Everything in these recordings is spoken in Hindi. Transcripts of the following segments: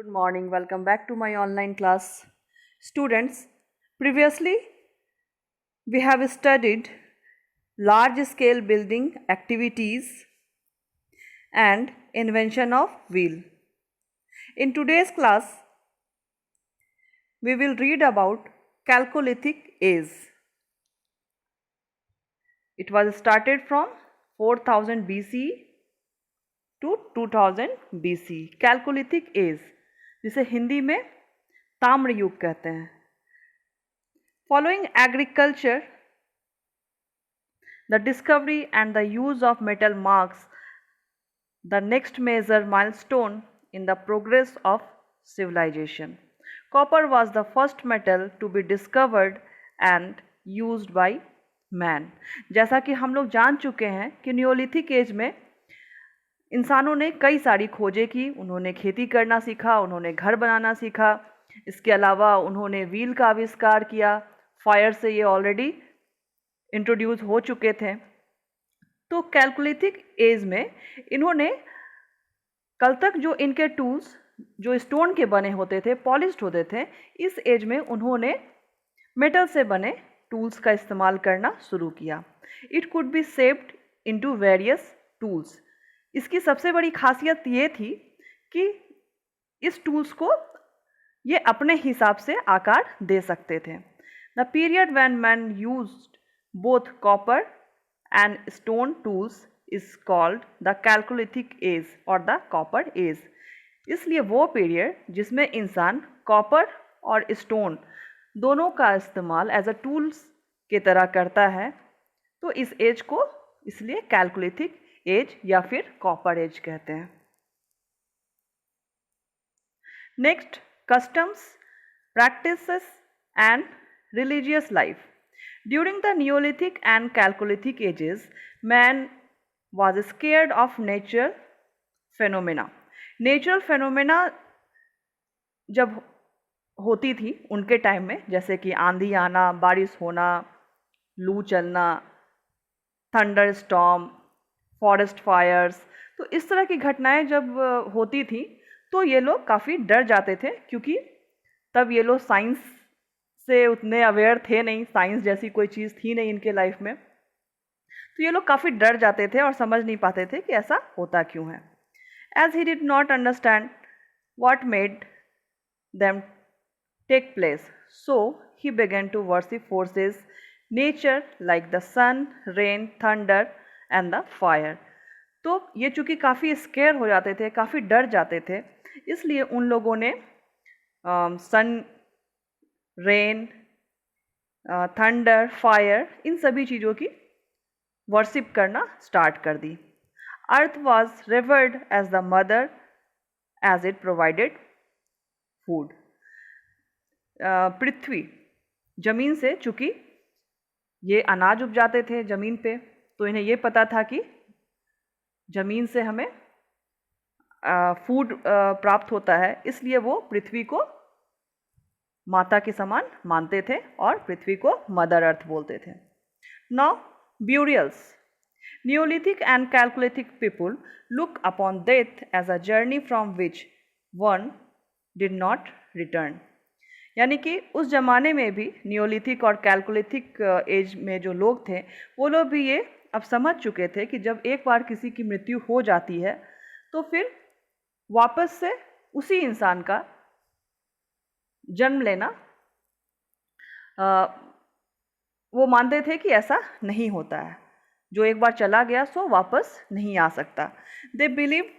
Good morning, welcome back to my online class. Students, previously we have studied large scale building activities and invention of wheel. In today's class, we will read about Chalcolithic age. It was started from 4000 BC to 2000 BC. Chalcolithic age, जिसे हिंदी में ताम्र युग कहते हैं. Following agriculture, the discovery and the use of metal marks the next major milestone in the progress of civilization. Copper was the first metal to be discovered and used by man. जैसा कि हम लोग जान चुके हैं कि नियोलिथिक एज में इंसानों ने कई सारी खोजें की. उन्होंने खेती करना सीखा, उन्होंने घर बनाना सीखा, इसके अलावा उन्होंने व्हील का आविष्कार किया. फायर से ये ऑलरेडी इंट्रोड्यूस हो चुके थे. तो कैलकुलिथिक एज में इन्होंने कल तक जो इनके टूल्स जो स्टोन के बने होते थे, पॉलिश्ड होते थे, इस एज में उन्होंने मेटल से बने टूल्स का इस्तेमाल करना शुरू किया. It could be shaped into various tools. इसकी सबसे बड़ी खासियत ये थी कि इस टूल्स को ये अपने हिसाब से आकार दे सकते थे. The period when man used both copper and stone tools is called the chalcolithic age or the copper age. इसलिए वो पीरियड जिसमें इंसान कॉपर और स्टोन दोनों का इस्तेमाल एज अ टूल्स के तरह करता है, तो इस एज को इसलिए कैलकुलिथिक एज या फिर कॉपर एज कहते हैं. Next, customs, practices and religious life. During the Neolithic and Chalcolithic ages, man was scared of natural phenomena. Natural phenomena जब होती थी उनके टाइम में, जैसे कि आंधी आना, बारिश होना, लू चलना, थंडर स्टॉर्म, फॉरेस्ट फायर्स, तो इस तरह की घटनाएं जब होती थी तो ये लोग काफ़ी डर जाते थे, क्योंकि तब ये लोग साइंस से उतने अवेयर थे नहीं, साइंस जैसी कोई चीज़ थी नहीं इनके लाइफ में. तो ये लोग काफ़ी डर जाते थे और समझ नहीं पाते थे कि ऐसा होता क्यों है. As he did not understand what made them take place, so he began to worship forces nature like the sun, rain, thunder and the fire. तो ये चूँकि काफ़ी स्केयर हो जाते थे, काफ़ी डर जाते थे, इसलिए उन लोगों ने सन, रेन, थंडर, फायर, इन सभी चीज़ों की वर्शिप करना स्टार्ट कर दी. Earth was revered as the mother as it provided food. पृथ्वी, जमीन से, चूँकि ये अनाज उपजाते थे ज़मीन पे, तो इन्हें ये पता था कि ज़मीन से हमें फूड प्राप्त होता है, इसलिए वो पृथ्वी को माता के समान मानते थे और पृथ्वी को मदर अर्थ बोलते थे. Now burials. Neolithic and chalcolithic people look upon death as a journey from which one did not return. यानी कि उस जमाने में भी नियोलिथिक और कैलकुलिथिक एज में जो लोग थे, वो लोग भी ये अब समझ चुके थे कि जब एक बार किसी की मृत्यु हो जाती है तो फिर वापस से उसी इंसान का जन्म लेना वो मानते थे कि ऐसा नहीं होता है. जो एक बार चला गया सो वापस नहीं आ सकता. They believe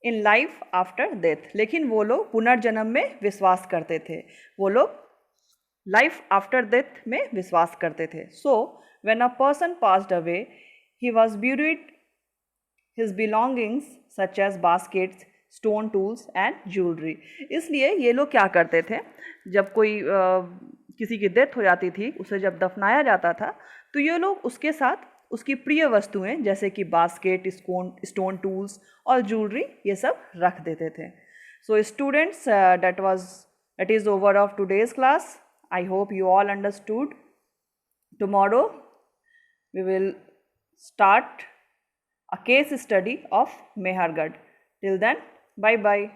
in life after death. लेकिन वो लोग पुनर्जन्म में विश्वास करते थे, वो लोग लाइफ आफ्टर डेथ में विश्वास करते थे. So when a person passed away he was buried his belongings such as baskets, stone tools and jewellery. इसलिए ये लोग क्या करते थे, जब कोई किसी की डेथ हो जाती थी, उसे जब दफनाया जाता था, तो ये लोग उसके साथ उसकी प्रिय वस्तुएं जैसे कि बास्केट, स्टोन टूल्स और ज्वेलरी, ये सब रख देते थे. So students, that is over of today's class. I hope you all understood. Tomorrow we will start a case study of Mehergarh. Till then, bye bye.